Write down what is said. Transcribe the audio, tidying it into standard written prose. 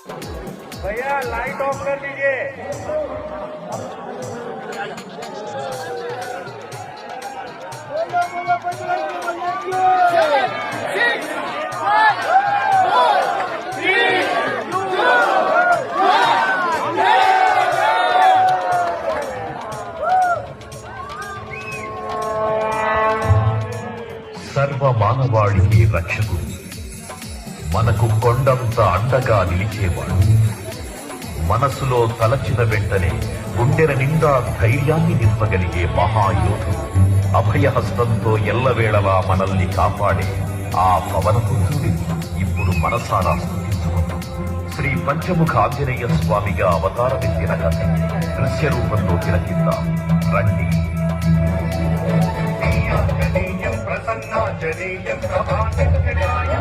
भैया light of कर दीजिए। సర్వ మానవాళికి రక్షకుడు, మనకు కొండంత అండగా నిలిచేవాడు, మనసులో తలచిన వెంటనే గుండెల నిండా ధైర్యాన్ని నింపగలిగే మహాయోధుడు, అభయహస్తంతో ఎల్లవేళలా మనల్ని కాపాడే ఆ పవనపుత్రుడిని ఇప్పుడు మనసారా స్తుతించుకుంటూ శ్రీ పంచముఖ ఆంజనేయ స్వామిగా అవతారమెత్తిన కథ దృశ్య రూపంలో తిలకిద్దాం రండి. ప్రసన్నాంజనేయం ప్రభాకరాయ